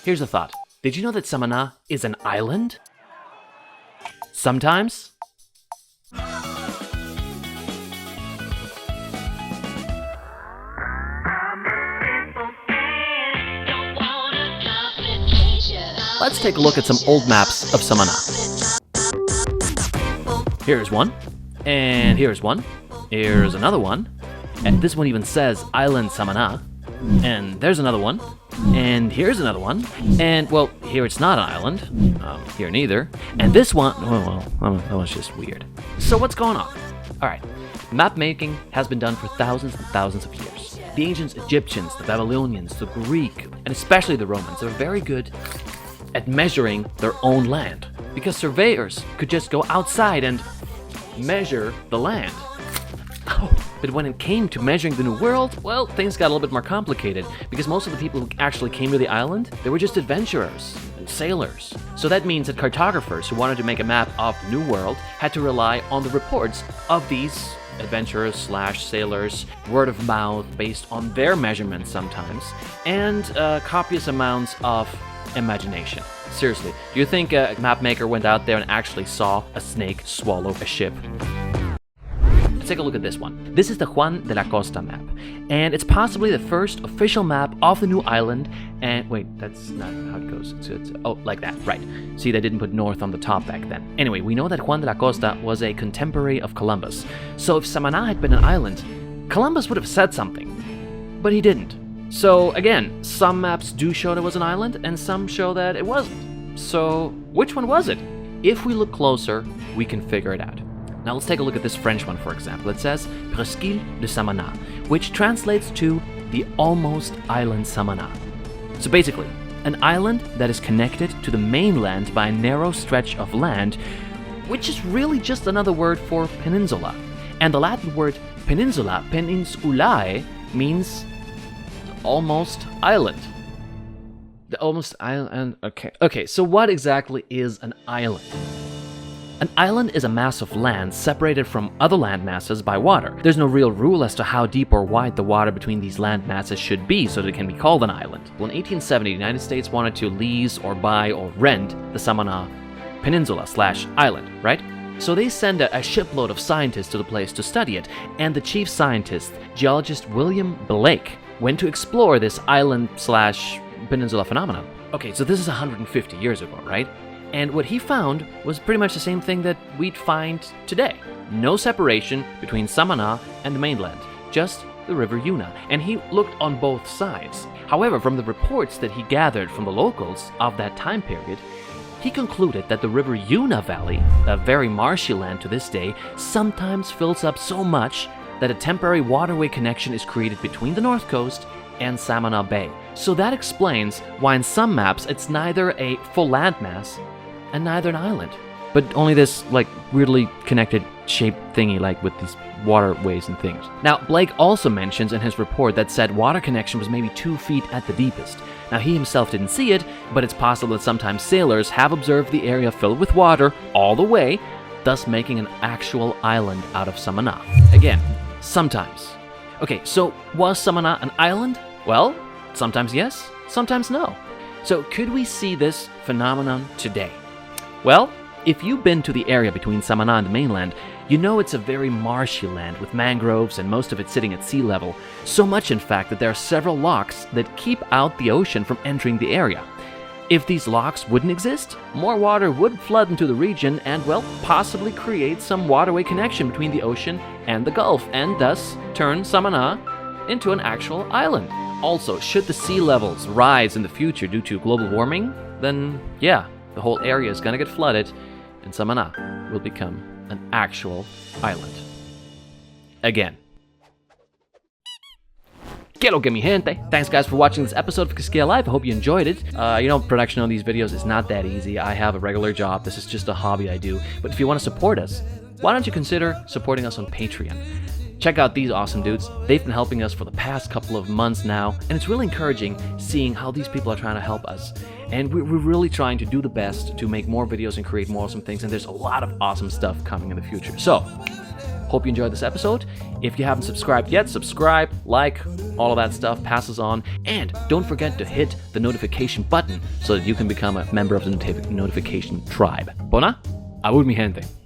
Here's a thought. Did you know that Samaná is an island? Sometimes. Let's take a look at some old maps of Samaná. Here's one, and here's one, here's another one, and this one even says Island Samaná, and there's another one, and here's another one, and well, here it's not an island, here neither, and this one, well, that was just weird. So what's going on? Alright, map making has been done for thousands and thousands of years. The ancient Egyptians, the Babylonians, the Greek, and especially the Romans are very good at measuring their own land, because surveyors could just go outside and measure the land. But when it came to measuring the New World, well, things got a little bit more complicated, because most of the people who actually came to the island, they were just adventurers and sailors. So that means that cartographers who wanted to make a map of the New World had to rely on the reports of these adventurers / sailors, word of mouth based on their measurements sometimes, and copious amounts of imagination. Seriously, do you think a map maker went out there and actually saw a snake swallow a ship? Let's take a look at this one. This is the Juan de la Costa map, and it's possibly the first official map of the new island. And wait, that's not how it goes. It's oh, like that, right. See, they didn't put north on the top back then. Anyway, we know that Juan de la Costa was a contemporary of Columbus. So if Samaná had been an island, Columbus would have said something, but he didn't. So again, some maps do show it was an island, and some show that it wasn't. So which one was it? If we look closer, we can figure it out. Now let's take a look at this French one, for example. It says Presqu'île-de-Samaná, which translates to the almost island Samaná. So basically, an island that is connected to the mainland by a narrow stretch of land, which is really just another word for peninsula. And the Latin word peninsula, peninsulae, means almost island. The almost island, okay, so what exactly is an island? An island is a mass of land separated from other land masses by water. There's no real rule as to how deep or wide the water between these land masses should be so that it can be called an island. Well, in 1870, the United States wanted to lease or buy or rent the Samaná Peninsula / island, right? So they send a shipload of scientists to the place to study it, and the chief scientist, geologist William Blake, went to explore this island / peninsula phenomenon. Okay, so this is 150 years ago, right? And what he found was pretty much the same thing that we'd find today. No separation between Samaná and the mainland, just the river Yuna. And he looked on both sides. However, from the reports that he gathered from the locals of that time period, he concluded that the river Yuna Valley, a very marshy land to this day, sometimes fills up so much that a temporary waterway connection is created between the north coast and Samaná Bay. So that explains why in some maps it's neither a full landmass and neither an island, but only this like weirdly connected shaped thingy like with these waterways and things. Now, Blake also mentions in his report that said water connection was maybe 2 feet at the deepest. Now, he himself didn't see it, but it's possible that sometimes sailors have observed the area filled with water all the way, thus making an actual island out of Samaná. Again, sometimes. Okay, so was Samaná an island? Well, sometimes yes, sometimes no. So could we see this phenomenon today? Well, if you've been to the area between Samaná and the mainland, you know it's a very marshy land with mangroves and most of it sitting at sea level. So much, in fact, that there are several locks that keep out the ocean from entering the area. If these locks wouldn't exist, more water would flood into the region and, well, possibly create some waterway connection between the ocean and the Gulf, and thus turn Samaná into an actual island. Also, should the sea levels rise in the future due to global warming, then yeah, the whole area is gonna get flooded, and Samaná will become an actual island. Again. Que lo que mi gente. Thanks guys for watching this episode of Kiskeya.Life. I hope you enjoyed it. Production on these videos is not that easy. I have a regular job. This is just a hobby I do. But if you want to support us, why don't you consider supporting us on Patreon? Check out these awesome dudes. They've been helping us for the past couple of months now, and it's really encouraging seeing how these people are trying to help us. And we're really trying to do the best to make more videos and create more awesome things, and there's a lot of awesome stuff coming in the future. So, Hope you enjoyed this episode. If you haven't subscribed yet, subscribe, like, all of that stuff, pass us on, and don't forget to hit the notification button so that you can become a member of the notification tribe. Bona, abud mi gente.